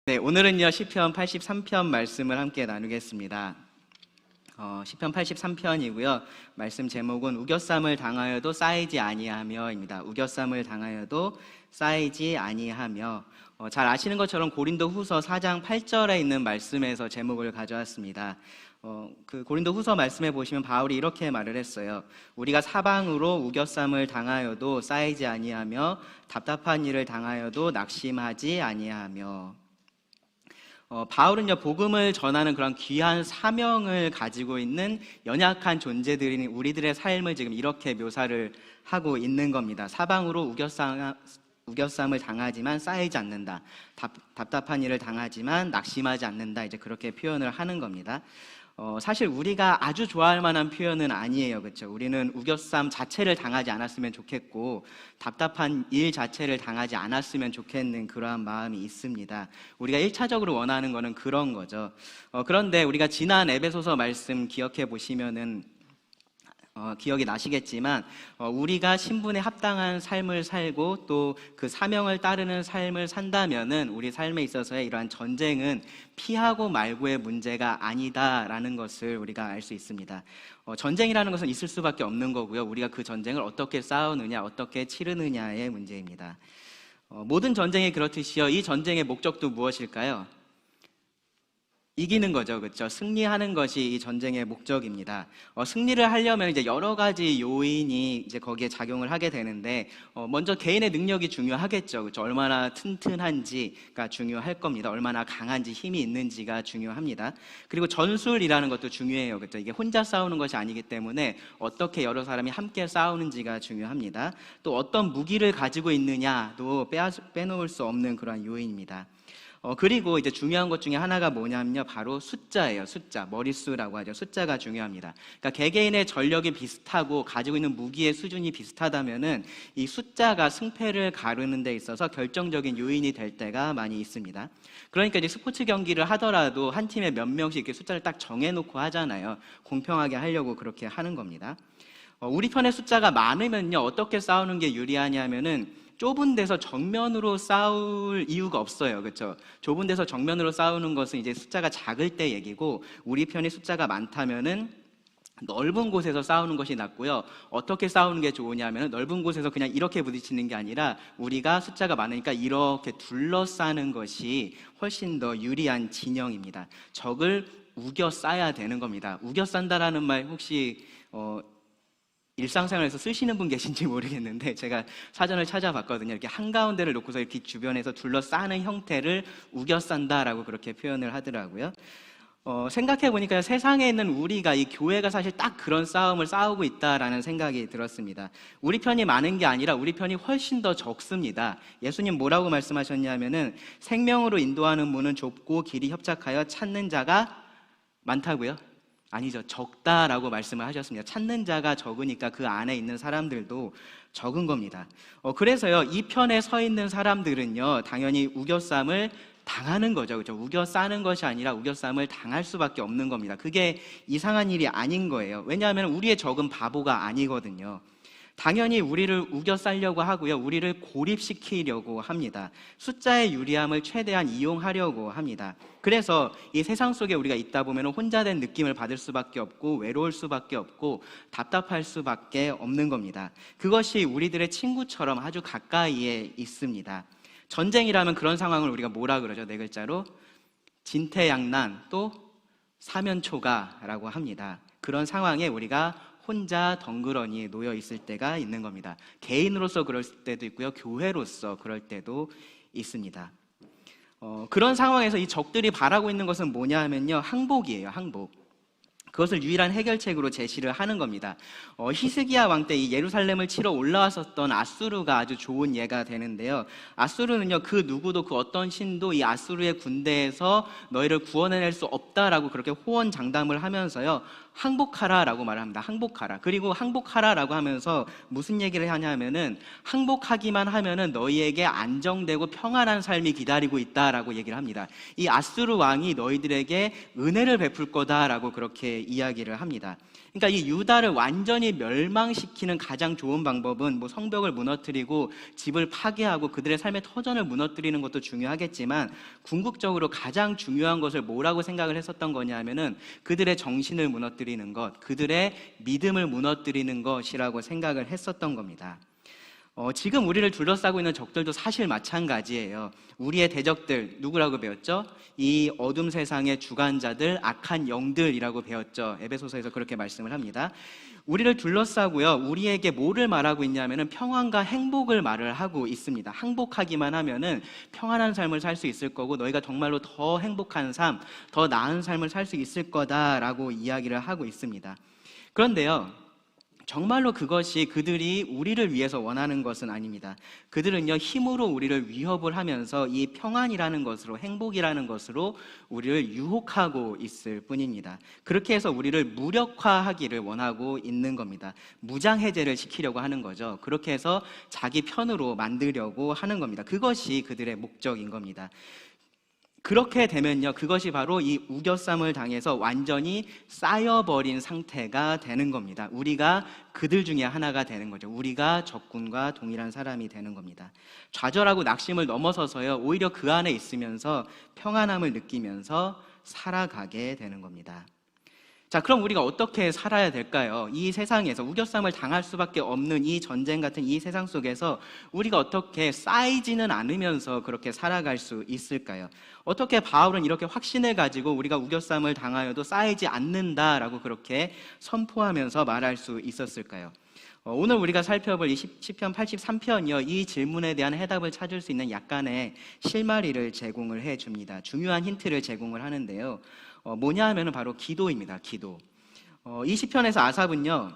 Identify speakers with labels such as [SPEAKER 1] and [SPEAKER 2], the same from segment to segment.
[SPEAKER 1] 네, 오늘은요 시편 83편 말씀을 함께 나누겠습니다. 시편 83편이고요. 말씀 제목은 우겨쌈을 당하여도 쌓이지 아니하며입니다. 우겨쌈을 당하여도 쌓이지 아니하며. 잘 아시는 것처럼 고린도후서 4장 8절에 있는 말씀에서 제목을 가져왔습니다. 그 고린도후서 말씀에 보시면 바울이 이렇게 말을 했어요. 우리가 사방으로 우겨쌈을 당하여도 쌓이지 아니하며 답답한 일을 당하여도 낙심하지 아니하며. 바울은요 복음을 전하는 그런 귀한 사명을 가지고 있는 연약한 존재들인 우리들의 삶을 지금 이렇게 묘사를 하고 있는 겁니다. 사방으로 우겨쌈을 당하지만 쌓이지 않는다. 답답한 일을 당하지만 낙심하지 않는다. 이제 그렇게 표현을 하는 겁니다. 사실 우리가 아주 좋아할 만한 표현은 아니에요. 그렇죠? 우리는 우겨쌈 자체를 당하지 않았으면 좋겠고 답답한 일 자체를 당하지 않았으면 좋겠는 그러한 마음이 있습니다. 우리가 1차적으로 원하는 거는 그런 거죠. 그런데 우리가 지난 에베소서 말씀 기억해 보시면은 기억이 나시겠지만 우리가 신분에 합당한 삶을 살고 또 그 사명을 따르는 삶을 산다면은 우리 삶에 있어서의 이러한 전쟁은 피하고 말고의 문제가 아니다라는 것을 우리가 알 수 있습니다. 전쟁이라는 것은 있을 수밖에 없는 거고요. 우리가 그 전쟁을 어떻게 싸우느냐, 어떻게 치르느냐의 문제입니다. 모든 전쟁이 그렇듯이요. 이 전쟁의 목적도 무엇일까요? 이기는 거죠, 그렇죠? 승리하는 것이 이 전쟁의 목적입니다. 승리를 하려면 이제 여러 가지 요인이 이제 거기에 작용을 하게 되는데, 먼저 개인의 능력이 중요하겠죠, 그렇죠? 얼마나 튼튼한지가 중요할 겁니다. 얼마나 강한지 힘이 있는지가 중요합니다. 그리고 전술이라는 것도 중요해요, 그렇죠? 이게 혼자 싸우는 것이 아니기 때문에 어떻게 여러 사람이 함께 싸우는지가 중요합니다. 또 어떤 무기를 가지고 있느냐도 빼놓을 수 없는 그런 요인입니다. 그리고 이제 중요한 것 중에 하나가 뭐냐면요, 바로 숫자예요. 숫자, 머릿수라고 하죠. 숫자가 중요합니다. 그러니까 개개인의 전력이 비슷하고 가지고 있는 무기의 수준이 비슷하다면은 이 숫자가 승패를 가르는 데 있어서 결정적인 요인이 될 때가 많이 있습니다. 그러니까 이제 스포츠 경기를 하더라도 한 팀에 몇 명씩 이렇게 숫자를 딱 정해놓고 하잖아요. 공평하게 하려고 그렇게 하는 겁니다. 우리 편의 숫자가 많으면요, 어떻게 싸우는 게 유리하냐면은 좁은 데서 정면으로 싸울 이유가 없어요. 그렇죠? 좁은 데서 정면으로 싸우는 것은 이제 숫자가 작을 때 얘기고, 우리 편이 숫자가 많다면은 넓은 곳에서 싸우는 것이 낫고요. 어떻게 싸우는 게 좋으냐면 넓은 곳에서 그냥 이렇게 부딪히는 게 아니라 우리가 숫자가 많으니까 이렇게 둘러싸는 것이 훨씬 더 유리한 진영입니다. 적을 우겨 싸야 되는 겁니다. 우겨 싼다라는 말 혹시 일상생활에서 쓰시는 분 계신지 모르겠는데 제가 사전을 찾아봤거든요. 이렇게 한가운데를 놓고서 이렇게 주변에서 둘러싸는 형태를 우겨싼다라고 그렇게 표현을 하더라고요. 생각해보니까 세상에 있는 우리가, 이 교회가 사실 딱 그런 싸움을 싸우고 있다라는 생각이 들었습니다. 우리 편이 많은 게 아니라 우리 편이 훨씬 더 적습니다. 예수님 뭐라고 말씀하셨냐면은 생명으로 인도하는 문은 좁고 길이 협착하여 찾는 자가 많다고요? 아니죠. 적다라고 말씀을 하셨습니다. 찾는 자가 적으니까 그 안에 있는 사람들도 적은 겁니다. 그래서요, 이 편에 서 있는 사람들은요, 당연히 우겨쌈을 당하는 거죠. 그렇죠? 우겨 싸는 것이 아니라 우겨쌈을 당할 수밖에 없는 겁니다. 그게 이상한 일이 아닌 거예요. 왜냐하면 우리의 적은 바보가 아니거든요. 당연히 우리를 우겨 싸려고 하고요, 우리를 고립시키려고 합니다. 숫자의 유리함을 최대한 이용하려고 합니다. 그래서 이 세상 속에 우리가 있다 보면 혼자 된 느낌을 받을 수밖에 없고 외로울 수밖에 없고 답답할 수밖에 없는 겁니다. 그것이 우리들의 친구처럼 아주 가까이에 있습니다. 전쟁이라면 그런 상황을 우리가 뭐라 그러죠? 네 글자로 진퇴양난, 또 사면초가라고 합니다. 그런 상황에 우리가 혼자 덩그러니 놓여 있을 때가 있는 겁니다. 개인으로서 그럴 때도 있고요, 교회로서 그럴 때도 있습니다. 그런 상황에서 이 적들이 바라고 있는 것은 뭐냐 하면요, 항복이에요. 항복. 그것을 유일한 해결책으로 제시를 하는 겁니다. 히스기야 왕 때 이 예루살렘을 치러 올라왔었던 아수르가 아주 좋은 예가 되는데요. 아수르는요, 그 누구도, 그 어떤 신도 이 아수르의 군대에서 너희를 구원해낼 수 없다라고 그렇게 호언장담을 하면서요, 항복하라라고 말합니다. 항복하라. 그리고 항복하라라고 하면서 무슨 얘기를 하냐면은 항복하기만 하면은 너희에게 안정되고 평안한 삶이 기다리고 있다라고 얘기를 합니다. 이 아수르 왕이 너희들에게 은혜를 베풀 거다라고 그렇게 이야기를 합니다. 그러니까 이 유다를 완전히 멸망시키는 가장 좋은 방법은 뭐 성벽을 무너뜨리고 집을 파괴하고 그들의 삶의 터전을 무너뜨리는 것도 중요하겠지만, 궁극적으로 가장 중요한 것을 뭐라고 생각을 했었던 거냐면은 그들의 정신을 무너뜨리는 것, 그들의 믿음을 무너뜨리는 것이라고 생각을 했었던 겁니다. 지금 우리를 둘러싸고 있는 적들도 사실 마찬가지예요. 우리의 대적들 누구라고 배웠죠? 이 어둠 세상의 주관자들, 악한 영들이라고 배웠죠. 에베소서에서 그렇게 말씀을 합니다. 우리를 둘러싸고요, 우리에게 뭐를 말하고 있냐면은 평안과 행복을 말을 하고 있습니다. 항복하기만 하면은 평안한 삶을 살 수 있을 거고, 너희가 정말로 더 행복한 삶, 더 나은 삶을 살 수 있을 거다라고 이야기를 하고 있습니다. 그런데요, 정말로 그것이 그들이 우리를 위해서 원하는 것은 아닙니다. 그들은요, 힘으로 우리를 위협을 하면서 이 평안이라는 것으로, 행복이라는 것으로 우리를 유혹하고 있을 뿐입니다. 그렇게 해서 우리를 무력화하기를 원하고 있는 겁니다. 무장해제를 시키려고 하는 거죠. 그렇게 해서 자기 편으로 만들려고 하는 겁니다. 그것이 그들의 목적인 겁니다. 그렇게 되면요, 그것이 바로 이 우겨쌈을 당해서 완전히 쌓여버린 상태가 되는 겁니다. 우리가 그들 중에 하나가 되는 거죠. 우리가 적군과 동일한 사람이 되는 겁니다. 좌절하고 낙심을 넘어서서요, 오히려 그 안에 있으면서 평안함을 느끼면서 살아가게 되는 겁니다. 자, 그럼 우리가 어떻게 살아야 될까요? 이 세상에서 우겨쌈을 당할 수밖에 없는 이 전쟁 같은 이 세상 속에서 우리가 어떻게 쌓이지는 않으면서 그렇게 살아갈 수 있을까요? 어떻게 바울은 이렇게 확신을 가지고 우리가 우겨쌈을 당하여도 쌓이지 않는다라고 그렇게 선포하면서 말할 수 있었을까요? 오늘 우리가 살펴볼 이 시편 83편이요, 이 질문에 대한 해답을 찾을 수 있는 약간의 실마리를 제공을 해줍니다. 중요한 힌트를 제공을 하는데요, 뭐냐 하면은 바로 기도입니다. 기도. 이 시편에서 아삽은요,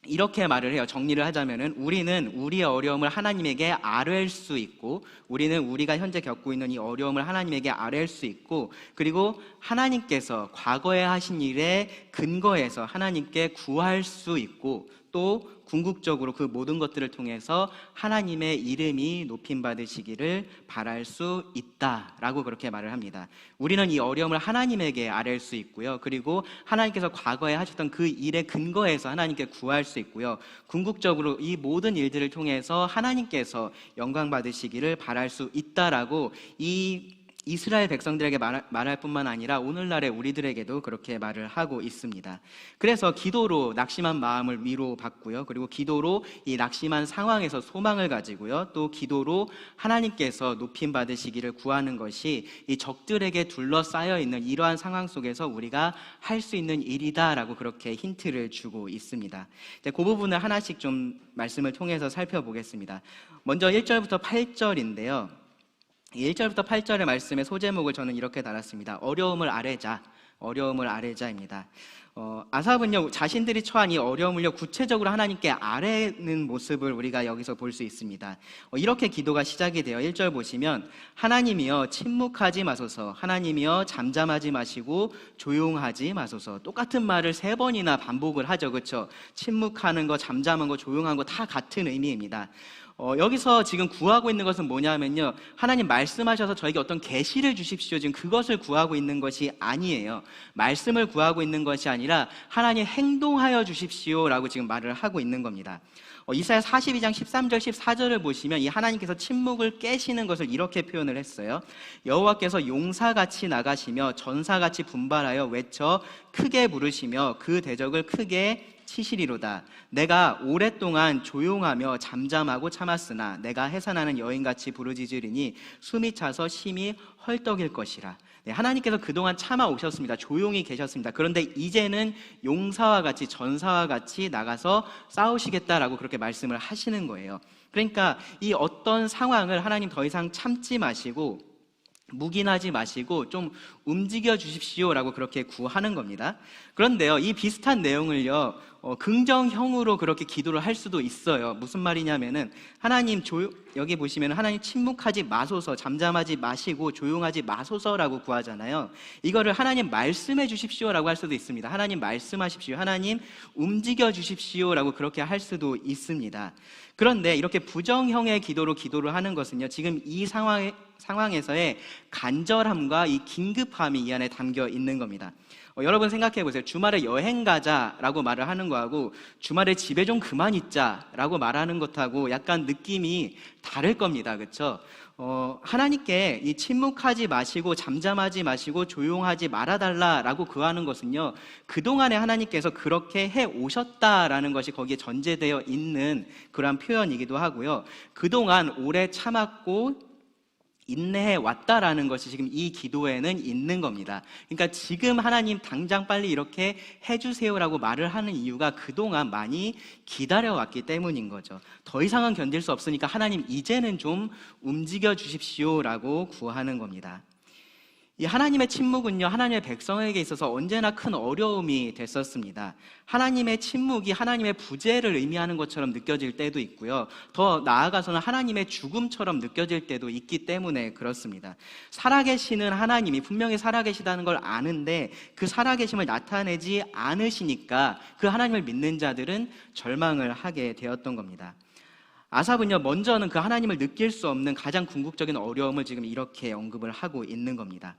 [SPEAKER 1] 이렇게 말을 해요. 정리를 하자면은, 우리는 우리의 어려움을 하나님에게 아뢰일 수 있고, 우리는 우리가 현재 겪고 있는 이 어려움을 하나님에게 아뢰일 수 있고, 그리고 하나님께서 과거에 하신 일에 근거해서 하나님께 구할 수 있고, 또 궁극적으로 그 모든 것들을 통해서 하나님의 이름이 높임받으시기를 바랄 수 있다라고 그렇게 말을 합니다. 우리는 이 어려움을 하나님에게 아뢰일 수 있고요, 그리고 하나님께서 과거에 하셨던 그 일에 근거해서 하나님께 구할 수 있고요, 궁극적으로 이 모든 일들을 통해서 하나님께서 영광 받으시기를 바랄 수 있다라고 이 이스라엘 백성들에게 말할 뿐만 아니라 오늘날의 우리들에게도 그렇게 말을 하고 있습니다. 그래서 기도로 낙심한 마음을 위로받고요, 그리고 기도로 이 낙심한 상황에서 소망을 가지고요, 또 기도로 하나님께서 높임 받으시기를 구하는 것이 이 적들에게 둘러싸여 있는 이러한 상황 속에서 우리가 할 수 있는 일이다라고 그렇게 힌트를 주고 있습니다. 그 부분을 하나씩 좀 말씀을 통해서 살펴보겠습니다. 먼저 1절부터 8절인데요, 1절부터 8절의 말씀의 소제목을 저는 이렇게 달았습니다. 어려움을 아뢰자, 어려움을 아뢰자입니다. 아삽은요, 자신들이 처한 이 어려움을요, 구체적으로 하나님께 아뢰는 모습을 우리가 여기서 볼 수 있습니다. 이렇게 기도가 시작이 돼요. 1절 보시면, 하나님이여 침묵하지 마소서, 하나님이여 잠잠하지 마시고 조용하지 마소서. 똑같은 말을 3번이나 반복을 하죠. 그렇죠? 침묵하는 거, 잠잠한 거, 조용한 거 다 같은 의미입니다. 여기서 지금 구하고 있는 것은 뭐냐면요, 하나님 말씀하셔서 저에게 어떤 계시를 주십시오, 지금 그것을 구하고 있는 것이 아니에요. 말씀을 구하고 있는 것이 아니라 하나님 행동하여 주십시오라고 지금 말을 하고 있는 겁니다. 이사야 42장 13절 14절을 보시면 이 하나님께서 침묵을 깨시는 것을 이렇게 표현을 했어요. 여호와께서 용사같이 나가시며 전사같이 분발하여 외쳐 크게 부르시며 그 대적을 크게 치시리로다. 내가 오랫동안 조용하며 잠잠하고 참았으나 내가 해산하는 여인같이 부르짖으리니 숨이 차서 심히 헐떡일 것이라. 네, 하나님께서 그동안 참아 오셨습니다. 조용히 계셨습니다. 그런데 이제는 용사와 같이, 전사와 같이 나가서 싸우시겠다라고 그렇게 말씀을 하시는 거예요. 그러니까 이 어떤 상황을 하나님 더 이상 참지 마시고 묵인하지 마시고 좀 움직여 주십시오라고 그렇게 구하는 겁니다. 그런데요, 이 비슷한 내용을요, 긍정형으로 그렇게 기도를 할 수도 있어요. 무슨 말이냐면은, 하나님 여기 보시면 하나님 침묵하지 마소서, 잠잠하지 마시고 조용하지 마소서라고 구하잖아요. 이거를 하나님 말씀해 주십시오라고 할 수도 있습니다. 하나님 말씀하십시오, 하나님 움직여 주십시오라고 그렇게 할 수도 있습니다. 그런데 이렇게 부정형의 기도를 하는 것은요, 지금 이 상황에서의 간절함과 이 긴급함이 이 안에 담겨 있는 겁니다. 여러분 생각해 보세요. 주말에 여행 가자라고 말을 하는 거하고 주말에 집에 좀 그만 있자라고 말하는 것하고 약간 느낌이 다를 겁니다. 그렇죠? 하나님께 이 침묵하지 마시고 잠잠하지 마시고 조용하지 말아달라라고 구하는 것은요, 그동안에 하나님께서 그렇게 해 오셨다라는 것이 거기에 전제되어 있는 그러한 표현이기도 하고요. 그동안 오래 참았고 인내해 왔다라는 것이 지금 이 기도에는 있는 겁니다. 그러니까 지금 하나님 당장 빨리 이렇게 해주세요라고 말을 하는 이유가 그동안 많이 기다려왔기 때문인 거죠. 더 이상은 견딜 수 없으니까 하나님 이제는 좀 움직여 주십시오라고 구하는 겁니다. 이 하나님의 침묵은요, 하나님의 백성에게 있어서 언제나 큰 어려움이 됐었습니다. 하나님의 침묵이 하나님의 부재를 의미하는 것처럼 느껴질 때도 있고요, 더 나아가서는 하나님의 죽음처럼 느껴질 때도 있기 때문에 그렇습니다. 살아계시는 하나님이 분명히 살아계시다는 걸 아는데 그 살아계심을 나타내지 않으시니까 그 하나님을 믿는 자들은 절망을 하게 되었던 겁니다. 아삽은요, 먼저는 그 하나님을 느낄 수 없는 가장 궁극적인 어려움을 지금 이렇게 언급을 하고 있는 겁니다.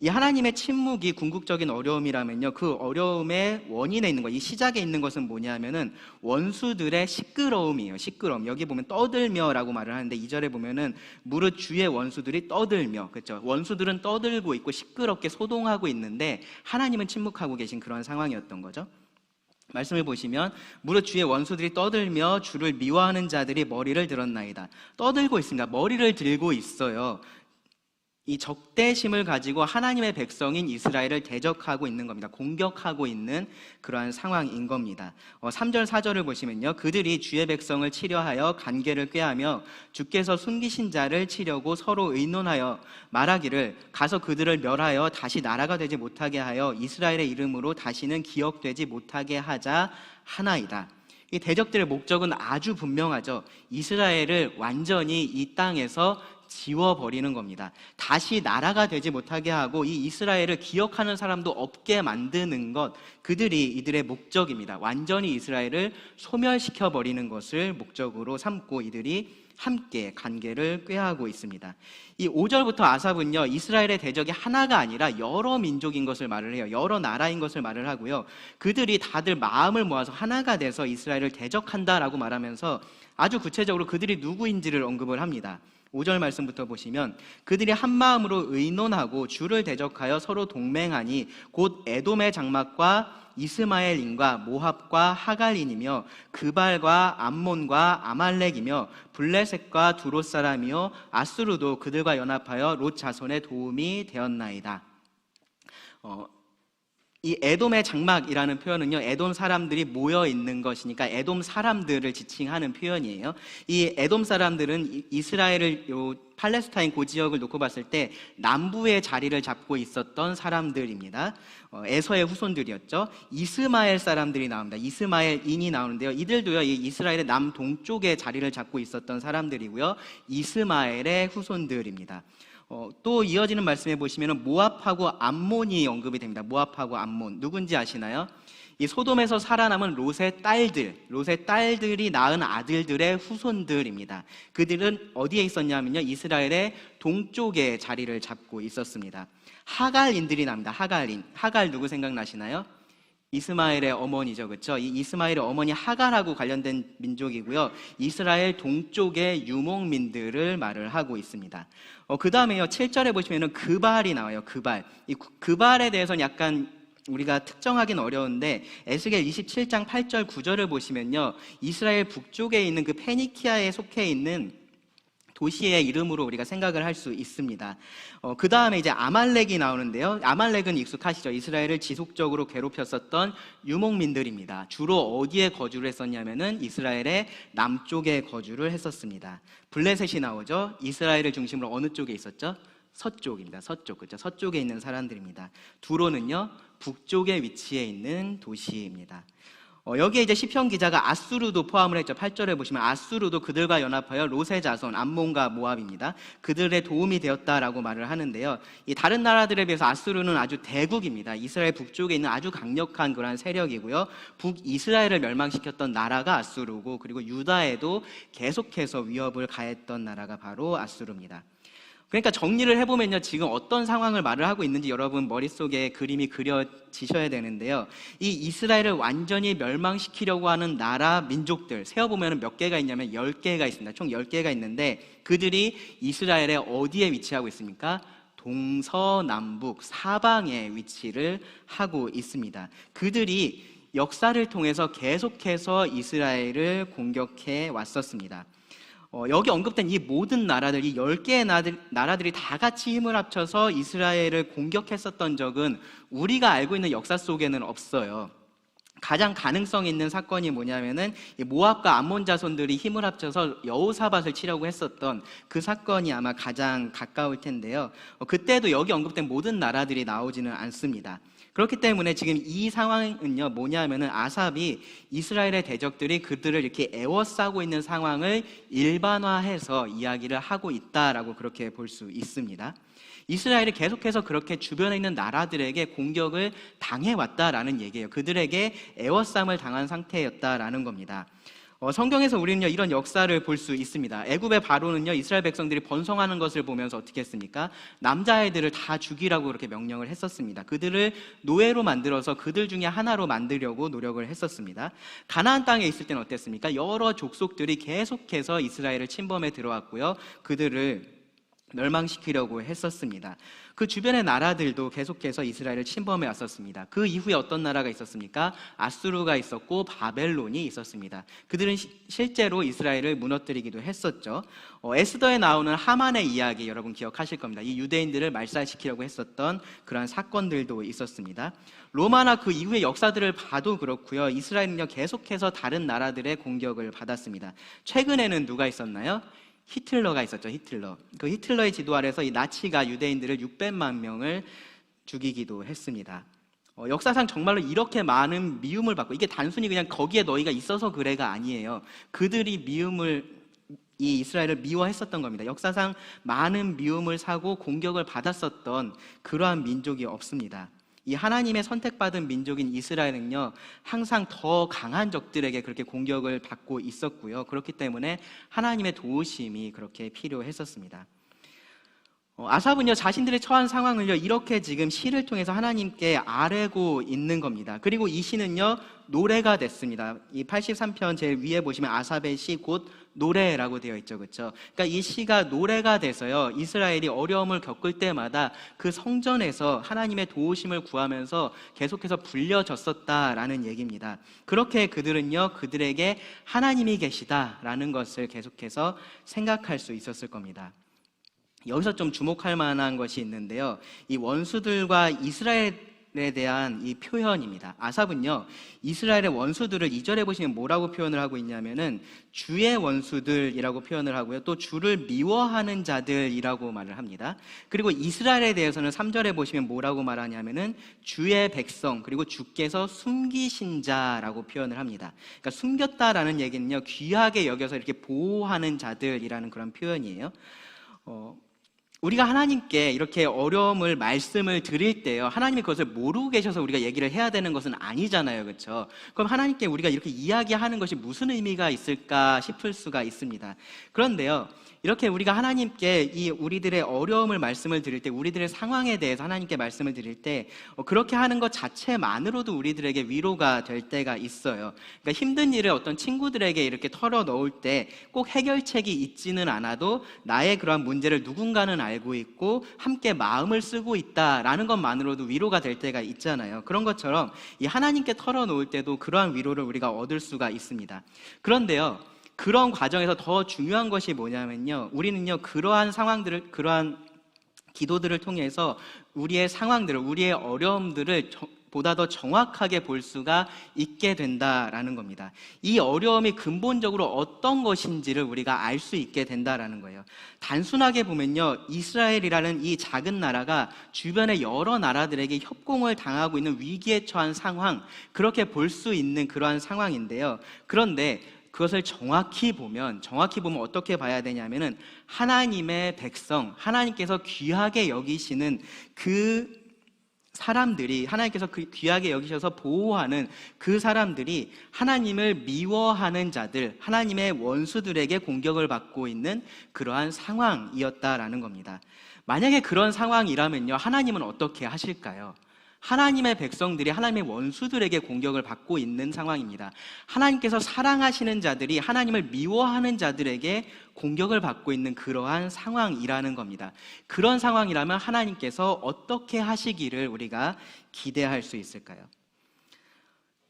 [SPEAKER 1] 이 하나님의 침묵이 궁극적인 어려움이라면요, 그 어려움의 원인에 있는 것, 이 시작에 있는 것은 뭐냐면은 원수들의 시끄러움이에요. 시끄러움. 여기 보면 떠들며라고 말을 하는데 2절에 보면은 무릇 주의 원수들이 떠들며, 그렇죠? 원수들은 떠들고 있고 시끄럽게 소동하고 있는데 하나님은 침묵하고 계신 그런 상황이었던 거죠. 말씀을 보시면 무릇 주의 원수들이 떠들며 주를 미워하는 자들이 머리를 들었나이다. 떠들고 있습니다. 머리를 들고 있어요. 이 적대심을 가지고 하나님의 백성인 이스라엘을 대적하고 있는 겁니다. 공격하고 있는 그러한 상황인 겁니다. 3절 4절을 보시면요, 그들이 주의 백성을 치려하여 간계를 꾀하며 주께서 숨기신 자를 치려고 서로 의논하여 말하기를 가서 그들을 멸하여 다시 나라가 되지 못하게 하여 이스라엘의 이름으로 다시는 기억되지 못하게 하자 하나이다. 이 대적들의 목적은 아주 분명하죠. 이스라엘을 완전히 이 땅에서 지워버리는 겁니다. 다시 나라가 되지 못하게 하고 이 이스라엘을 기억하는 사람도 없게 만드는 것, 그들이 이들의 목적입니다. 완전히 이스라엘을 소멸시켜버리는 것을 목적으로 삼고 이들이 함께 간계를 꾀하고 있습니다. 이 5절부터 아삽은요, 이스라엘의 대적이 하나가 아니라 여러 민족인 것을 말을 해요. 여러 나라인 것을 말을 하고요, 그들이 다들 마음을 모아서 하나가 돼서 이스라엘을 대적한다라고 말하면서 아주 구체적으로 그들이 누구인지를 언급을 합니다. 5절 말씀부터 보시면 그들이 한 마음으로 의논하고 주를 대적하여 서로 동맹하니 곧 에돔의 장막과 이스마엘인과 모압과 하갈인이며 그발과 암몬과 아말렉이며 블레셋과 두롯 사람이요 아수르도 그들과 연합하여 롯 자손의 도움이 되었나이다. 이 에돔의 장막이라는 표현은요, 에돔 사람들이 모여 있는 것이니까 에돔 사람들을 지칭하는 표현이에요. 이 에돔 사람들은 이스라엘을 팔레스타인 그 지역을 놓고 봤을 때 남부의 자리를 잡고 있었던 사람들입니다. 에서의 후손들이었죠. 이스마엘 사람들이 나옵니다. 이스마엘인이 나오는데요, 이들도요, 이 이스라엘의 남동쪽에 자리를 잡고 있었던 사람들이고요, 이스마엘의 후손들입니다. 또 이어지는 말씀에 보시면 모압하고 암몬이 언급이 됩니다. 모압하고 암몬, 누군지 아시나요? 이 소돔에서 살아남은 롯의 딸들이 낳은 아들들의 후손들입니다. 그들은 어디에 있었냐면요, 이스라엘의 동쪽에 자리를 잡고 있었습니다. 하갈인들이 나옵니다. 하갈 누구 생각나시나요? 이스마엘의 어머니죠, 그렇죠? 이 이스마엘의 어머니 하갈하고 관련된 민족이고요, 이스라엘 동쪽의 유목민들을 말을 하고 있습니다. 그 다음에요, 7절에 보시면은 그발이 나와요. 이 그발에 대해서는 약간 우리가 특정하기는 어려운데 에스겔 27장 8절 9절을 보시면요, 이스라엘 북쪽에 있는 그 페니키아에 속해 있는 도시의 이름으로 우리가 생각을 할 수 있습니다. 그 다음에 이제 아말렉이 나오는데요, 아말렉은 익숙하시죠? 이스라엘을 지속적으로 괴롭혔었던 유목민들입니다. 주로 어디에 거주를 했었냐면은 이스라엘의 남쪽에 거주를 했었습니다. 블레셋이 나오죠? 이스라엘을 중심으로 어느 쪽에 있었죠? 서쪽입니다. 서쪽, 그렇죠? 서쪽에 있는 사람들입니다. 두로는요, 북쪽에 위치해 있는 도시입니다. 여기에 이제 시편 기자가 아수르도 포함을 했죠. 8절에 보시면 아수르도 그들과 연합하여 롯의 자손 암몬과 모압입니다. 그들의 도움이 되었다라고 말을 하는데요, 이 다른 나라들에 비해서 아수르는 아주 대국입니다. 이스라엘 북쪽에 있는 아주 강력한 그러한 세력이고요, 북이스라엘을 멸망시켰던 나라가 아수르고, 그리고 유다에도 계속해서 위협을 가했던 나라가 바로 아수르입니다. 그러니까 정리를 해보면요, 지금 어떤 상황을 말을 하고 있는지 여러분 머릿속에 그림이 그려지셔야 되는데요. 이 이스라엘을 완전히 멸망시키려고 하는 나라, 민족들 세어보면 몇 개가 있냐면 10개가 있습니다. 총 10개가 있는데 그들이 이스라엘의 어디에 위치하고 있습니까? 동서남북 사방에 위치를 하고 있습니다. 그들이 역사를 통해서 계속해서 이스라엘을 공격해 왔었습니다. 여기 언급된 이 모든 나라들, 이 10개의 나라들이 다 같이 힘을 합쳐서 이스라엘을 공격했었던 적은 우리가 알고 있는 역사 속에는 없어요. 가장 가능성 있는 사건이 뭐냐면은 모압과 암몬 자손들이 힘을 합쳐서 여호사밧을 치려고 했었던 그 사건이 아마 가장 가까울 텐데요. 그때도 여기 언급된 모든 나라들이 나오지는 않습니다. 그렇기 때문에 지금 이 상황은요, 뭐냐면은 아삽이 이스라엘의 대적들이 그들을 이렇게 애워싸고 있는 상황을 일반화해서 이야기를 하고 있다라고 그렇게 볼 수 있습니다. 이스라엘이 계속해서 그렇게 주변에 있는 나라들에게 공격을 당해왔다라는 얘기예요. 그들에게 애워싸움을 당한 상태였다라는 겁니다. 성경에서 우리는요, 이런 역사를 볼 수 있습니다. 애굽의 바로는요, 이스라엘 백성들이 번성하는 것을 보면서 어떻게 했습니까? 남자아이들을 다 죽이라고 그렇게 명령을 했었습니다. 그들을 노예로 만들어서 그들 중에 하나로 만들려고 노력을 했었습니다. 가나안 땅에 있을 때는 어땠습니까? 여러 족속들이 계속해서 이스라엘을 침범해 들어왔고요, 그들을 멸망시키려고 했었습니다. 그 주변의 나라들도 계속해서 이스라엘을 침범해 왔었습니다. 그 이후에 어떤 나라가 있었습니까? 아수르가 있었고 바벨론이 있었습니다. 그들은 실제로 이스라엘을 무너뜨리기도 했었죠. 에스더에 나오는 하만의 이야기 여러분 기억하실 겁니다. 이 유대인들을 말살시키려고 했었던 그런 사건들도 있었습니다. 로마나 그 이후의 역사들을 봐도 그렇고요, 이스라엘은요, 계속해서 다른 나라들의 공격을 받았습니다. 최근에는 누가 있었나요? 히틀러가 있었죠. 히틀러. 그 히틀러의 지도 아래서 이 나치가 유대인들을 600만 명을 죽이기도 했습니다. 역사상 정말로 이렇게 많은 미움을 받고, 이게 단순히 그냥 거기에 너희가 있어서 그래가 아니에요. 그들이 이 이스라엘을 미워했었던 겁니다. 역사상 많은 미움을 사고 공격을 받았었던 그러한 민족이 없습니다. 이 하나님의 선택받은 민족인 이스라엘은요, 항상 더 강한 적들에게 그렇게 공격을 받고 있었고요, 그렇기 때문에 하나님의 도우심이 그렇게 필요했었습니다. 아삽은요, 자신들의 처한 상황을요, 이렇게 지금 시를 통해서 하나님께 아뢰고 있는 겁니다. 그리고 이 시는요, 노래가 됐습니다. 이 83편 제일 위에 보시면 아삽의 시 곧 노래라고 되어 있죠, 그렇죠? 그러니까 이 시가 노래가 돼서요, 이스라엘이 어려움을 겪을 때마다 그 성전에서 하나님의 도우심을 구하면서 계속해서 불려졌었다라는 얘기입니다. 그렇게 그들은요, 그들에게 하나님이 계시다라는 것을 계속해서 생각할 수 있었을 겁니다. 여기서 좀 주목할 만한 것이 있는데요, 이 원수들과 이스라엘에 대한 이 표현입니다. 아삽은요, 이스라엘의 원수들을 2절에 보시면 뭐라고 표현을 하고 있냐면은 주의 원수들이라고 표현을 하고요, 또 주를 미워하는 자들이라고 말을 합니다. 그리고 이스라엘에 대해서는 3절에 보시면 뭐라고 말하냐면은 주의 백성, 그리고 주께서 숨기신 자라고 표현을 합니다. 그러니까 숨겼다라는 얘기는요, 귀하게 여겨서 이렇게 보호하는 자들이라는 그런 표현이에요. 우리가 하나님께 이렇게 어려움을 말씀을 드릴 때요, 하나님이 그것을 모르고 계셔서 우리가 얘기를 해야 되는 것은 아니잖아요, 그렇죠? 그럼 하나님께 우리가 이렇게 이야기하는 것이 무슨 의미가 있을까 싶을 수가 있습니다. 그런데요, 이렇게 우리가 하나님께 이 우리들의 어려움을 말씀을 드릴 때, 우리들의 상황에 대해서 하나님께 말씀을 드릴 때 그렇게 하는 것 자체만으로도 우리들에게 위로가 될 때가 있어요. 그러니까 힘든 일을 어떤 친구들에게 이렇게 털어놓을 때 꼭 해결책이 있지는 않아도 나의 그러한 문제를 누군가는 알고 있고 함께 마음을 쓰고 있다라는 것만으로도 위로가 될 때가 있잖아요. 그런 것처럼 이 하나님께 털어놓을 때도 그러한 위로를 우리가 얻을 수가 있습니다. 그런데요, 그런 과정에서 더 중요한 것이 뭐냐면요, 우리는요, 그러한 상황들을, 그러한 기도들을 통해서 우리의 상황들을, 우리의 어려움들을 보다 더 정확하게 볼 수가 있게 된다라는 겁니다. 이 어려움이 근본적으로 어떤 것인지를 우리가 알 수 있게 된다라는 거예요. 단순하게 보면요, 이스라엘이라는 이 작은 나라가 주변의 여러 나라들에게 협공을 당하고 있는 위기에 처한 상황, 그렇게 볼 수 있는 그러한 상황인데요, 그런데 그것을 정확히 보면 어떻게 봐야 되냐면은 하나님의 백성, 하나님께서 귀하게 여기시는 그 사람들이, 하나님께서 그 귀하게 여기셔서 보호하는 그 사람들이 하나님을 미워하는 자들, 하나님의 원수들에게 공격을 받고 있는 그러한 상황이었다라는 겁니다. 만약에 그런 상황이라면요, 하나님은 어떻게 하실까요? 하나님의 백성들이 하나님의 원수들에게 공격을 받고 있는 상황입니다. 하나님께서 사랑하시는 자들이 하나님을 미워하는 자들에게 공격을 받고 있는 그러한 상황이라는 겁니다. 그런 상황이라면 하나님께서 어떻게 하시기를 우리가 기대할 수 있을까요?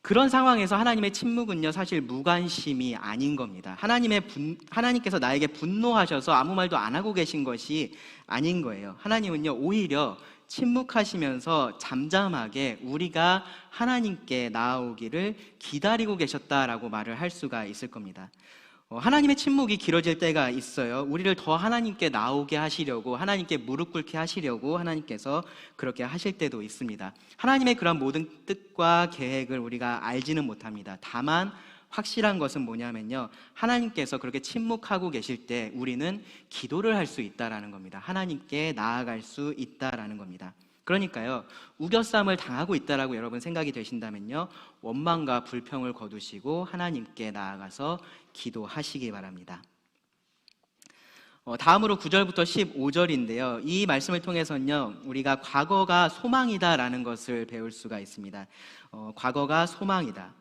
[SPEAKER 1] 그런 상황에서 하나님의 침묵은요, 사실 무관심이 아닌 겁니다. 하나님께서 나에게 분노하셔서 아무 말도 안 하고 계신 것이 아닌 거예요. 하나님은요, 오히려 침묵하시면서 잠잠하게 우리가 하나님께 나아오기를 기다리고 계셨다라고 말을 할 수가 있을 겁니다. 하나님의 침묵이 길어질 때가 있어요. 우리를 더 하나님께 나오게 하시려고, 하나님께 무릎 꿇게 하시려고 하나님께서 그렇게 하실 때도 있습니다. 하나님의 그런 모든 뜻과 계획을 우리가 알지는 못합니다. 다만 확실한 것은 뭐냐면요, 하나님께서 그렇게 침묵하고 계실 때 우리는 기도를 할 수 있다라는 겁니다. 하나님께 나아갈 수 있다라는 겁니다. 그러니까요, 우겨쌈을 당하고 있다라고 여러분 생각이 되신다면요, 원망과 불평을 거두시고 하나님께 나아가서 기도하시기 바랍니다. 다음으로 9절부터 15절인데요. 이 말씀을 통해서는요, 우리가 과거가 소망이다라는 것을 배울 수가 있습니다. 과거가 소망이다.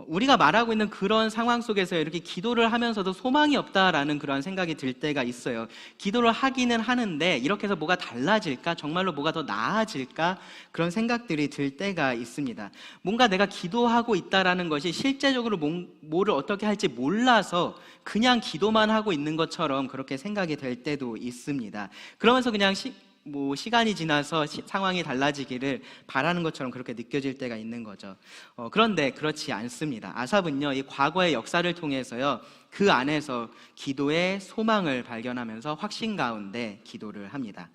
[SPEAKER 1] 우리가 말하고 있는 그런 상황 속에서 이렇게 기도를 하면서도 소망이 없다라는 그런 생각이 들 때가 있어요. 기도를 하기는 하는데 이렇게 해서 뭐가 달라질까? 정말로 뭐가 더 나아질까? 그런 생각들이 들 때가 있습니다. 뭔가 내가 기도하고 있다라는 것이 실제적으로 뭐를 어떻게 할지 몰라서 그냥 기도만 하고 있는 것처럼 그렇게 생각이 될 때도 있습니다. 그러면서 그냥 시간이 지나서 상황이 달라지기를 바라는 것처럼 그렇게 느껴질 때가 있는 거죠. 그런데 그렇지 않습니다. 아삽은요, 이 과거의 역사를 통해서요, 그 안에서 기도의 소망을 발견하면서 확신 가운데 기도를 합니다.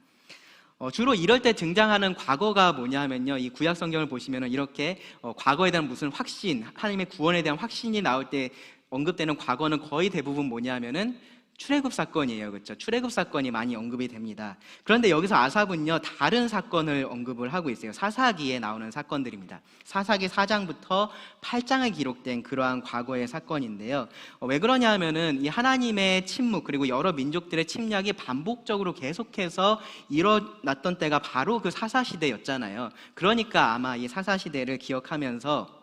[SPEAKER 1] 주로 이럴 때 등장하는 과거가 뭐냐 하면요, 이 구약 성경을 보시면은 이렇게 과거에 대한 무슨 확신, 하나님의 구원에 대한 확신이 나올 때 언급되는 과거는 거의 대부분 뭐냐 하면은 출애굽 사건이에요. 그렇죠? 출애굽 사건이 많이 언급이 됩니다. 그런데 여기서 아삽은요, 다른 사건을 언급을 하고 있어요. 사사기에 나오는 사건들입니다. 사사기 4장부터 8장에 기록된 그러한 과거의 사건인데요. 왜 그러냐 하면은 이 하나님의 침묵, 그리고 여러 민족들의 침략이 반복적으로 계속해서 일어났던 때가 바로 그 사사시대였잖아요. 그러니까 아마 이 사사시대를 기억하면서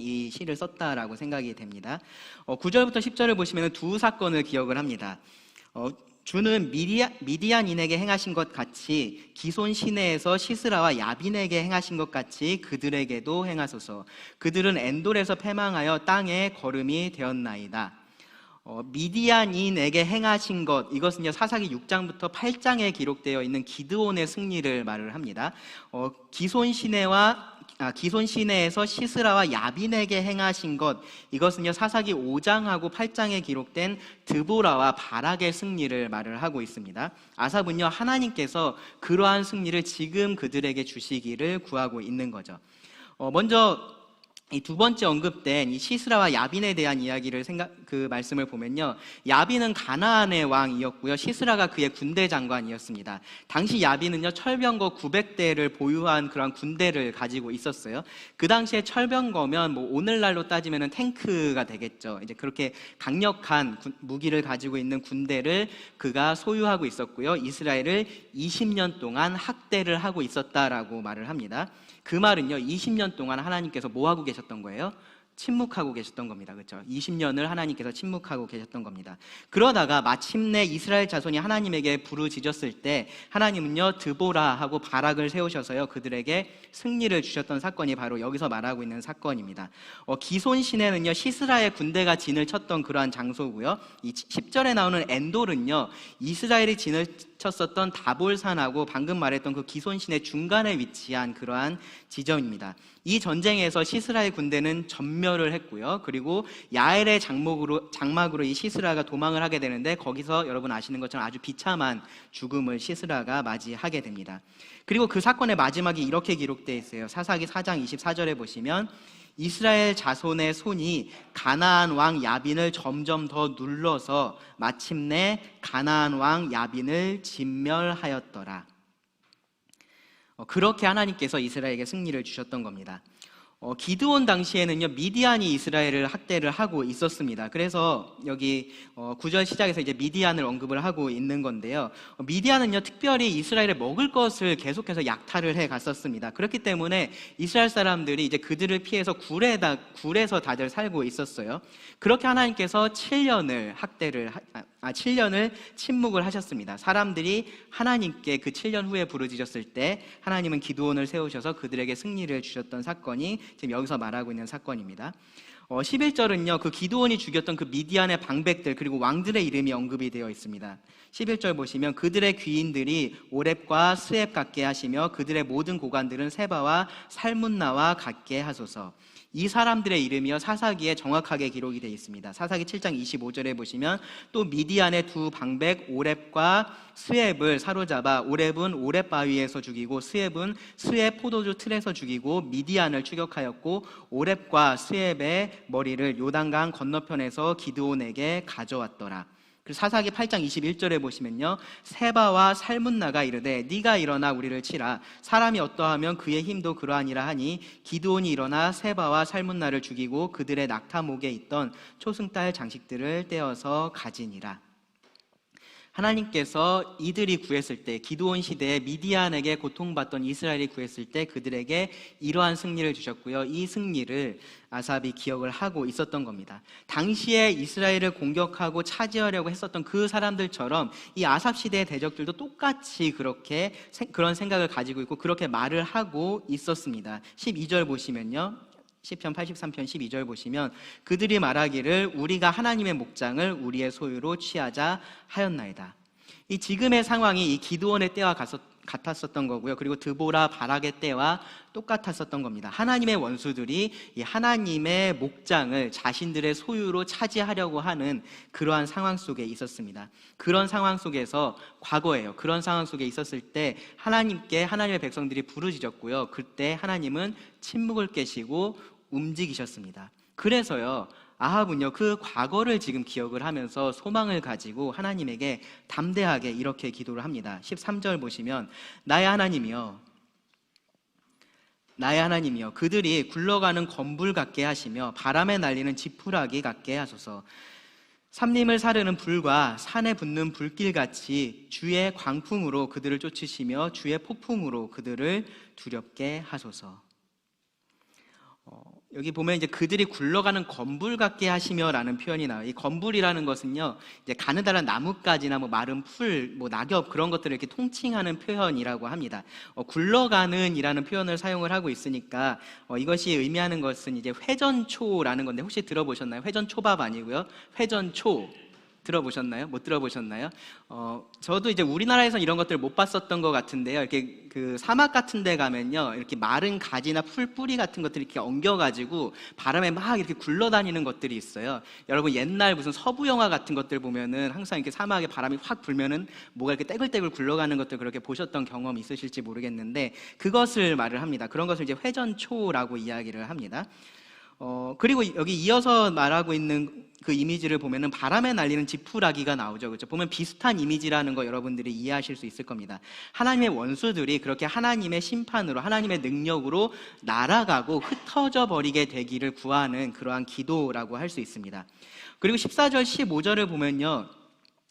[SPEAKER 1] 이 시를 썼다라고 생각이 됩니다. 9절부터 10절을 보시면 두 사건을 기억을 합니다. 주는 미디안인에게 행하신 것 같이 기손 시내에서 시스라와 야빈에게 행하신 것 같이 그들에게도 행하소서. 그들은 엔돌에서 패망하여 땅에 거름이 되었나이다. 미디안인에게 행하신 것, 이것은요, 사사기 6장부터 8장에 기록되어 있는 기드온의 승리를 말을 합니다. 기손 시내에서 시스라와 야빈에게 행하신 것, 이것은요, 사사기 5장하고 8장에 기록된 드보라와 바락의 승리를 말을 하고 있습니다. 아삽은요, 하나님께서 그러한 승리를 지금 그들에게 주시기를 구하고 있는 거죠. 먼저 이 두 번째 언급된 이 시스라와 야빈에 대한 이야기를 그 말씀을 보면요, 야빈은 가나안의 왕이었고요, 시스라가 그의 군대 장관이었습니다. 당시 야빈은요, 철병거 900대를 보유한 그런 군대를 가지고 있었어요. 그 당시에 철병거면 뭐 오늘날로 따지면은 탱크가 되겠죠. 이제 그렇게 강력한 무기를 가지고 있는 군대를 그가 소유하고 있었고요, 이스라엘을 20년 동안 학대를 하고 있었다라고 말을 합니다. 그 말은요, 20년 동안 하나님께서 뭐 하고 계셨던 거예요? 침묵하고 계셨던 겁니다. 그렇죠? 20년을 하나님께서 침묵하고 계셨던 겁니다. 그러다가 마침내 이스라엘 자손이 하나님에게 부르짖었을 때 하나님은요, 드보라하고 바락을 세우셔서요, 그들에게 승리를 주셨던 사건이 바로 여기서 말하고 있는 사건입니다. 기손 시내는요, 시스라의 군대가 진을 쳤던 그러한 장소고요, 이 10절에 나오는 엔돌은요, 이스라엘이 진을 쳤었던 다볼산하고 방금 말했던 그 기손 시내 중간에 위치한 그러한 지점입니다. 이 전쟁에서 시스라의 군대는 전멸을 했고요, 그리고 야엘의 장막으로 이 시스라가 도망을 하게 되는데 거기서 여러분 아시는 것처럼 아주 비참한 죽음을 시스라가 맞이하게 됩니다. 그리고 그 사건의 마지막이 이렇게 기록되어 있어요. 사사기 4장 24절에 보시면 이스라엘 자손의 손이 가나안 왕 야빈을 점점 더 눌러서 마침내 가나안 왕 야빈을 진멸하였더라. 그렇게 하나님께서 이스라엘에게 승리를 주셨던 겁니다. 기드온 당시에는요, 미디안이 이스라엘을 학대를 하고 있었습니다. 그래서 여기 9절 시작에서 이제 미디안을 언급을 하고 있는 건데요. 미디안은요, 특별히 이스라엘에 먹을 것을 계속해서 약탈을 해 갔었습니다. 그렇기 때문에 이스라엘 사람들이 이제 그들을 피해서 굴에서 다들 살고 있었어요. 그렇게 하나님께서 7년을 7년을 침묵을 하셨습니다. 사람들이 하나님께 그 7년 후에 부르짖었을 때 하나님은 기드온을 세우셔서 그들에게 승리를 주셨던 사건이 지금 여기서 말하고 있는 사건입니다. 11절은요, 그 기드온이 죽였던 그 미디안의 방백들 그리고 왕들의 이름이 언급이 되어 있습니다. 11절 보시면 그들의 귀인들이 오렙과 스앱 같게 하시며 그들의 모든 고관들은 세바와 살문나와 같게 하소서. 이 사람들의 이름이요 사사기에 정확하게 기록이 되어 있습니다. 사사기 7장 25절에 보시면 또 미디안의 두 방백 오렙과 스앱을 사로잡아 오렙은 오렙 바위에서 죽이고 스앱은 스앱 포도주 틀에서 죽이고 미디안을 추격하였고 오렙과 스앱의 머리를 요단강 건너편에서 기드온에게 가져왔더라. 사사기 8장 21절에 보시면요, 세바와 살문나가 이르되 네가 일어나 우리를 치라. 사람이 어떠하면 그의 힘도 그러하니라 하니 기드온이 일어나 세바와 살문나를 죽이고 그들의 낙타목에 있던 초승달 장식들을 떼어서 가지니라. 하나님께서 이들이 구했을 때, 기드온 시대에 미디안에게 고통받던 이스라엘이 구했을 때 그들에게 이러한 승리를 주셨고요, 이 승리를 아삽이 기억을 하고 있었던 겁니다. 당시에 이스라엘을 공격하고 차지하려고 했었던 그 사람들처럼 이 아삽 시대의 대적들도 똑같이 그런 생각을 가지고 있고 그렇게 말을 하고 있었습니다. 12절 보시면요, 시편 83편 12절 보시면 그들이 말하기를 우리가 하나님의 목장을 우리의 소유로 취하자 하였나이다. 이 지금의 상황이 이 기드온의 때와 같았었던 거고요, 그리고 드보라 바락의 때와 똑같았었던 겁니다. 하나님의 원수들이 이 하나님의 목장을 자신들의 소유로 차지하려고 하는 그러한 상황 속에 있었습니다. 그런 상황 속에서 과거예요. 그런 상황 속에 있었을 때 하나님께 하나님의 백성들이 부르짖었고요, 그때 하나님은 침묵을 깨시고 움직이셨습니다. 그래서요, 아합은요, 그 과거를 지금 기억을 하면서 소망을 가지고 하나님에게 담대하게 이렇게 기도를 합니다. 13절 보시면 나의 하나님이여 그들이 굴러가는 건불 같게 하시며 바람에 날리는 지푸라기 같게 하소서. 삼림을 사르는 불과 산에 붙는 불길같이 주의 광풍으로 그들을 쫓으시며 주의 폭풍으로 그들을 두렵게 하소서. 여기 보면 이제 그들이 굴러가는 건불 같게 하시며라는 표현이 나와요. 이 건불이라는 것은요, 이제 가느다란 나뭇가지나 마른 풀, 낙엽 그런 것들을 이렇게 통칭하는 표현이라고 합니다. 굴러가는이라는 표현을 사용을 하고 있으니까 이것이 의미하는 것은 이제 회전초라는 건데, 혹시 들어보셨나요? 회전초밥 아니고요, 회전초. 들어보셨나요? 못 들어보셨나요? 저도 이제 우리나라에서는 이런 것들을 못 봤었던 것 같은데요. 이렇게 그 사막 같은 데 가면요, 이렇게 마른 가지나 풀 뿌리 같은 것들이 이렇게 엉겨가지고 바람에 막 이렇게 굴러다니는 것들이 있어요. 여러분 옛날 무슨 서부 영화 같은 것들 보면은 항상 이렇게 사막에 바람이 확 불면은 뭐가 이렇게 떼글떼글 굴러가는 것들 그렇게 보셨던 경험 있으실지 모르겠는데 그것을 말을 합니다. 그런 것을 이제 회전초라고 이야기를 합니다. 그리고 여기 이어서 말하고 있는 그 이미지를 보면은 바람에 날리는 지푸라기가 나오죠. 그렇죠? 보면 비슷한 이미지라는 거 여러분들이 이해하실 수 있을 겁니다. 하나님의 원수들이 그렇게 하나님의 심판으로, 하나님의 능력으로 날아가고 흩어져 버리게 되기를 구하는 그러한 기도라고 할 수 있습니다. 그리고 14절, 15절을 보면요,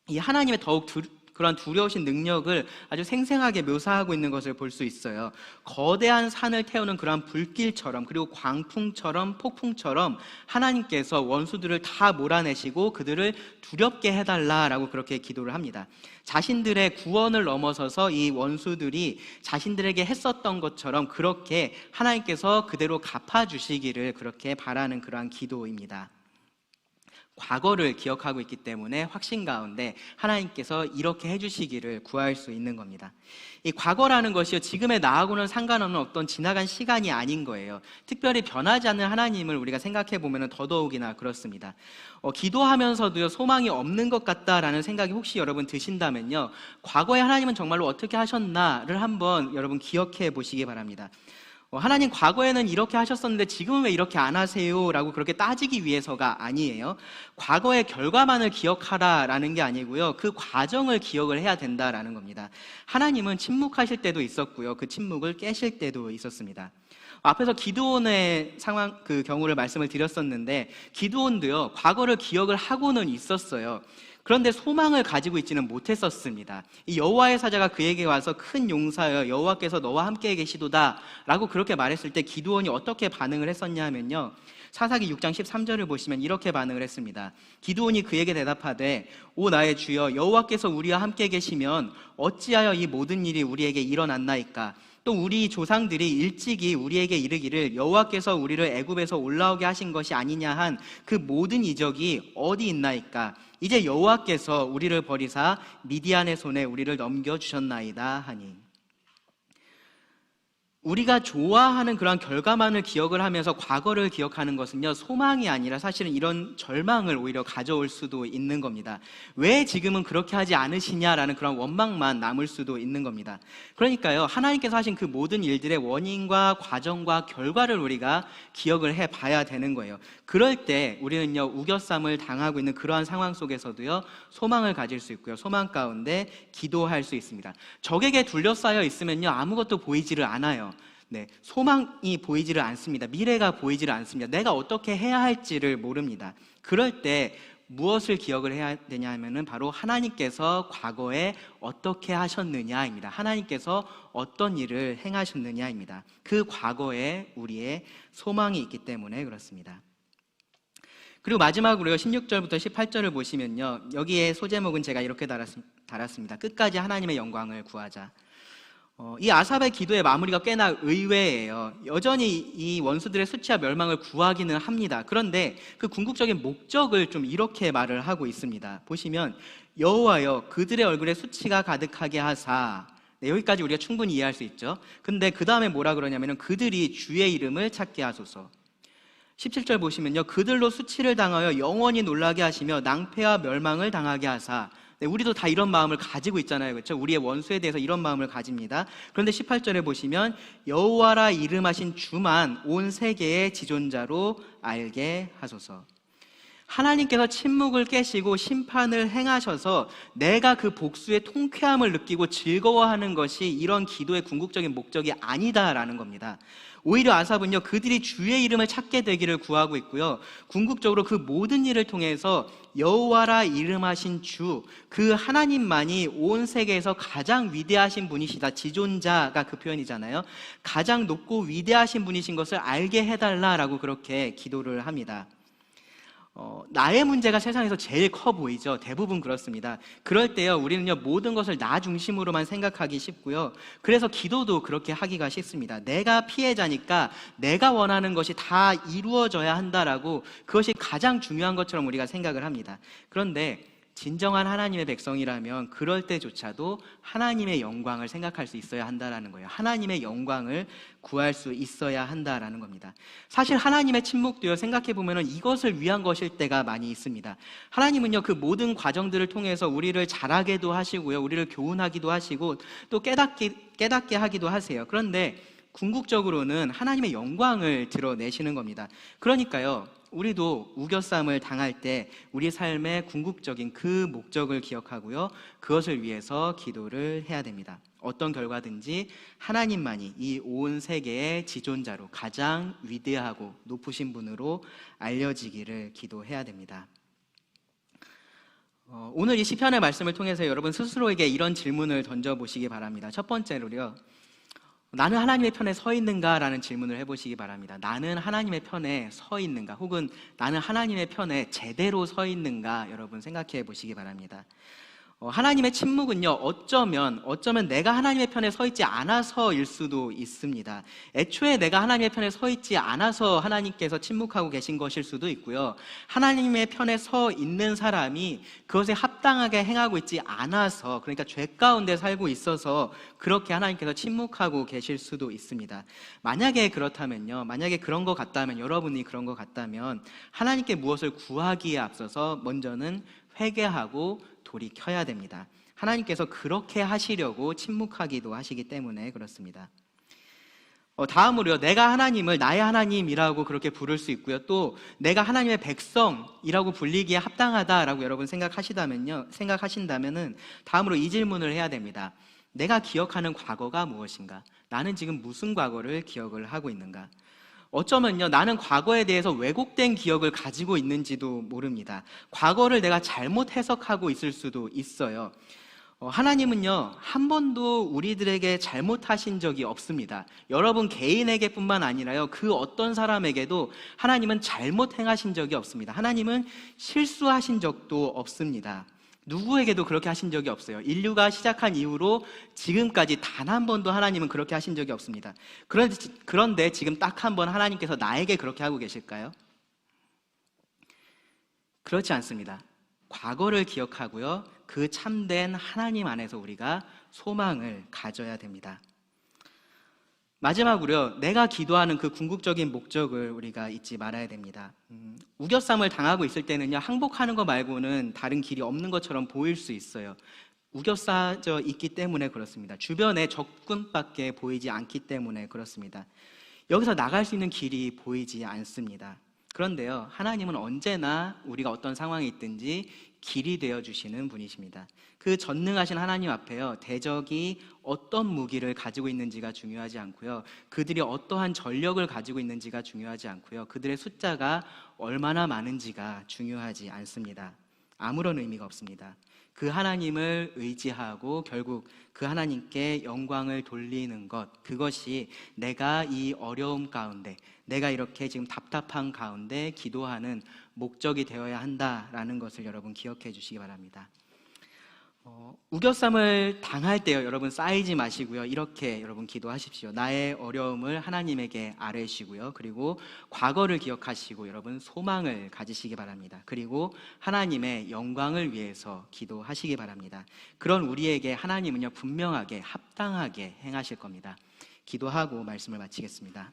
[SPEAKER 1] 이 하나님의 더욱 그런 두려우신 능력을 아주 생생하게 묘사하고 있는 것을 볼 수 있어요. 거대한 산을 태우는 그러한 불길처럼, 그리고 광풍처럼, 폭풍처럼 하나님께서 원수들을 다 몰아내시고 그들을 두렵게 해달라라고 그렇게 기도를 합니다. 자신들의 구원을 넘어서서 이 원수들이 자신들에게 했었던 것처럼 그렇게 하나님께서 그대로 갚아주시기를 그렇게 바라는 그러한 기도입니다. 과거를 기억하고 있기 때문에 확신 가운데 하나님께서 이렇게 해주시기를 구할 수 있는 겁니다. 이 과거라는 것이요, 지금의 나하고는 상관없는 어떤 지나간 시간이 아닌 거예요. 특별히 변하지 않는 하나님을 우리가 생각해 보면 더더욱이나 그렇습니다. 기도하면서도요, 소망이 없는 것 같다라는 생각이 혹시 여러분 드신다면요, 과거에 하나님은 정말로 어떻게 하셨나를 한번 여러분 기억해 보시기 바랍니다. 하나님 과거에는 이렇게 하셨었는데 지금은 왜 이렇게 안 하세요? 라고 그렇게 따지기 위해서가 아니에요. 과거의 결과만을 기억하라라는 게 아니고요. 그 과정을 기억을 해야 된다라는 겁니다. 하나님은 침묵하실 때도 있었고요. 그 침묵을 깨실 때도 있었습니다. 앞에서 기드온의 상황, 그 경우를 말씀을 드렸었는데, 기드온도요, 과거를 기억을 하고는 있었어요. 그런데 소망을 가지고 있지는 못했었습니다. 이 여호와의 사자가 그에게 와서 큰 용사여 여호와께서 너와 함께 계시도다 라고 그렇게 말했을 때 기드온이 어떻게 반응을 했었냐 하면요, 사사기 6장 13절을 보시면 이렇게 반응을 했습니다. 기드온이 그에게 대답하되 오 나의 주여 여호와께서 우리와 함께 계시면 어찌하여 이 모든 일이 우리에게 일어났나이까? 또 우리 조상들이 일찍이 우리에게 이르기를 여호와께서 우리를 애굽에서 올라오게 하신 것이 아니냐 한 그 모든 이적이 어디 있나이까? 이제 여호와께서 우리를 버리사 미디안의 손에 우리를 넘겨주셨나이다 하니, 우리가 좋아하는 그런 결과만을 기억을 하면서 과거를 기억하는 것은요, 소망이 아니라 사실은 이런 절망을 오히려 가져올 수도 있는 겁니다. 왜 지금은 그렇게 하지 않으시냐라는 그런 원망만 남을 수도 있는 겁니다. 그러니까요, 하나님께서 하신 그 모든 일들의 원인과 과정과 결과를 우리가 기억을 해봐야 되는 거예요. 그럴 때 우리는요, 우겨쌈을 당하고 있는 그러한 상황 속에서도요, 소망을 가질 수 있고요, 소망 가운데 기도할 수 있습니다. 적에게 둘러싸여 있으면요, 아무것도 보이지를 않아요. 소망이 보이지를 않습니다. 미래가 보이지를 않습니다. 내가 어떻게 해야 할지를 모릅니다. 그럴 때 무엇을 기억을 해야 되냐 하면은 바로 하나님께서 과거에 어떻게 하셨느냐입니다. 하나님께서 어떤 일을 행하셨느냐입니다. 그 과거에 우리의 소망이 있기 때문에 그렇습니다. 그리고 마지막으로요, 16절부터 18절을 보시면요, 여기에 소제목은 제가 이렇게 달았습니다. 끝까지 하나님의 영광을 구하자. 이 아삽의 기도의 마무리가 꽤나 의외예요. 여전히 이 원수들의 수치와 멸망을 구하기는 합니다. 그런데 그 궁극적인 목적을 좀 이렇게 말을 하고 있습니다. 보시면 여호와여 그들의 얼굴에 수치가 가득하게 하사, 여기까지 우리가 충분히 이해할 수 있죠. 근데 그 다음에 뭐라 그러냐면 그들이 주의 이름을 찾게 하소서. 17절 보시면요, 그들로 수치를 당하여 영원히 놀라게 하시며 낭패와 멸망을 당하게 하사. 우리도 다 이런 마음을 가지고 있잖아요, 그렇죠? 우리의 원수에 대해서 이런 마음을 가집니다. 그런데 18절에 보시면 여호와라 이름하신 주만 온 세계의 지존자로 알게 하소서. 하나님께서 침묵을 깨시고 심판을 행하셔서 내가 그 복수의 통쾌함을 느끼고 즐거워하는 것이 이런 기도의 궁극적인 목적이 아니다라는 겁니다. 오히려 아삽은요, 그들이 주의 이름을 찾게 되기를 구하고 있고요, 궁극적으로 그 모든 일을 통해서 여호와라 이름하신 주, 그 하나님만이 온 세계에서 가장 위대하신 분이시다. 지존자가 그 표현이잖아요. 가장 높고 위대하신 분이신 것을 알게 해달라라고 그렇게 기도를 합니다. 나의 문제가 세상에서 제일 커 보이죠. 대부분 그렇습니다. 그럴 때요, 우리는요, 모든 것을 나 중심으로만 생각하기 쉽고요, 그래서 기도도 그렇게 하기가 쉽습니다. 내가 피해자니까 내가 원하는 것이 다 이루어져야 한다라고, 그것이 가장 중요한 것처럼 우리가 생각을 합니다. 그런데 진정한 하나님의 백성이라면 그럴 때조차도 하나님의 영광을 생각할 수 있어야 한다라는 거예요. 하나님의 영광을 구할 수 있어야 한다라는 겁니다. 사실 하나님의 침묵도요, 생각해보면 이것을 위한 것일 때가 많이 있습니다. 하나님은요, 그 모든 과정들을 통해서 우리를 자라게도 하시고요, 우리를 교훈하기도 하시고 또 깨닫게 하기도 하세요. 그런데 궁극적으로는 하나님의 영광을 드러내시는 겁니다. 그러니까요, 우리도 우겨쌈을 당할 때 우리 삶의 궁극적인 그 목적을 기억하고요, 그것을 위해서 기도를 해야 됩니다. 어떤 결과든지 하나님만이 이 온 세계의 지존자로 가장 위대하고 높으신 분으로 알려지기를 기도해야 됩니다. 오늘 이 시편의 말씀을 통해서 여러분 스스로에게 이런 질문을 던져보시기 바랍니다. 첫 번째로요, 나는 하나님의 편에 서 있는가? 라는 질문을 해보시기 바랍니다. 나는 하나님의 편에 서 있는가? 혹은 나는 하나님의 편에 제대로 서 있는가? 여러분 생각해 보시기 바랍니다. 하나님의 침묵은요, 어쩌면 내가 하나님의 편에 서 있지 않아서일 수도 있습니다. 애초에 내가 하나님의 편에 서 있지 않아서 하나님께서 침묵하고 계신 것일 수도 있고요, 하나님의 편에 서 있는 사람이 그것에 합당하게 행하고 있지 않아서, 그러니까 죄 가운데 살고 있어서 그렇게 하나님께서 침묵하고 계실 수도 있습니다. 만약에 그렇다면요, 만약에 그런 것 같다면, 여러분이 그런 것 같다면 하나님께 무엇을 구하기에 앞서서 먼저는 회개하고 돌이켜야 됩니다. 하나님께서 그렇게 하시려고 침묵하기도 하시기 때문에 그렇습니다. 다음으로요, 내가 하나님을 나의 하나님이라고 그렇게 부를 수 있고요. 또 내가 하나님의 백성이라고 불리기에 합당하다라고 여러분 생각하신다면은 다음으로 이 질문을 해야 됩니다. 내가 기억하는 과거가 무엇인가? 나는 지금 무슨 과거를 기억을 하고 있는가? 어쩌면요, 나는 과거에 대해서 왜곡된 기억을 가지고 있는지도 모릅니다. 과거를 내가 잘못 해석하고 있을 수도 있어요. 하나님은요, 한 번도 우리들에게 잘못하신 적이 없습니다. 여러분 개인에게 뿐만 아니라요, 그 어떤 사람에게도 하나님은 잘못 행하신 적이 없습니다. 하나님은 실수하신 적도 없습니다. 누구에게도 그렇게 하신 적이 없어요. 인류가 시작한 이후로 지금까지 단 한 번도 하나님은 그렇게 하신 적이 없습니다. 그런데 지금 딱 한 번 하나님께서 나에게 그렇게 하고 계실까요? 그렇지 않습니다. 과거를 기억하고요, 그 참된 하나님 안에서 우리가 소망을 가져야 됩니다. 마지막으로요, 내가 기도하는 그 궁극적인 목적을 우리가 잊지 말아야 됩니다. 우겨쌈을 당하고 있을 때는요, 항복하는 거 말고는 다른 길이 없는 것처럼 보일 수 있어요. 우겨싸져 있기 때문에 그렇습니다. 주변에 적군밖에 보이지 않기 때문에 그렇습니다. 여기서 나갈 수 있는 길이 보이지 않습니다. 그런데요, 하나님은 언제나 우리가 어떤 상황에 있든지 길이 되어주시는 분이십니다. 그 전능하신 하나님 앞에요, 대적이 어떤 무기를 가지고 있는지가 중요하지 않고요, 그들이 어떠한 전력을 가지고 있는지가 중요하지 않고요, 그들의 숫자가 얼마나 많은지가 중요하지 않습니다. 아무런 의미가 없습니다. 그 하나님을 의지하고 결국 그 하나님께 영광을 돌리는 것, 그것이 내가 이 어려움 가운데, 내가 이렇게 지금 답답한 가운데 기도하는 목적이 되어야 한다라는 것을 여러분 기억해 주시기 바랍니다. 우겨쌈을 당할 때요, 여러분 쌓이지 마시고요, 이렇게 여러분 기도하십시오. 나의 어려움을 하나님에게 아뢰시고요, 그리고 과거를 기억하시고 여러분 소망을 가지시기 바랍니다. 그리고 하나님의 영광을 위해서 기도하시기 바랍니다. 그런 우리에게 하나님은요, 분명하게 합당하게 행하실 겁니다. 기도하고 말씀을 마치겠습니다.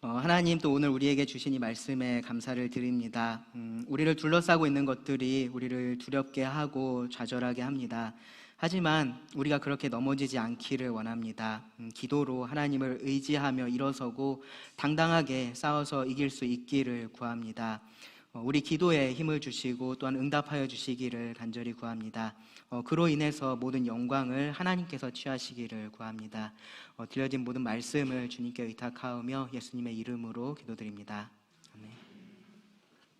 [SPEAKER 1] 하나님, 또 오늘 우리에게 주신 이 말씀에 감사를 드립니다. 우리를 둘러싸고 있는 것들이 우리를 두렵게 하고 좌절하게 합니다. 하지만 우리가 그렇게 넘어지지 않기를 원합니다. 기도로 하나님을 의지하며 일어서고 당당하게 싸워서 이길 수 있기를 구합니다. 우리 기도에 힘을 주시고 또한 응답하여 주시기를 간절히 구합니다. 그로 인해서 모든 영광을 하나님께서 취하시기를 구합니다. 들려진 모든 말씀을 주님께 의탁하오며 예수님의 이름으로 기도드립니다.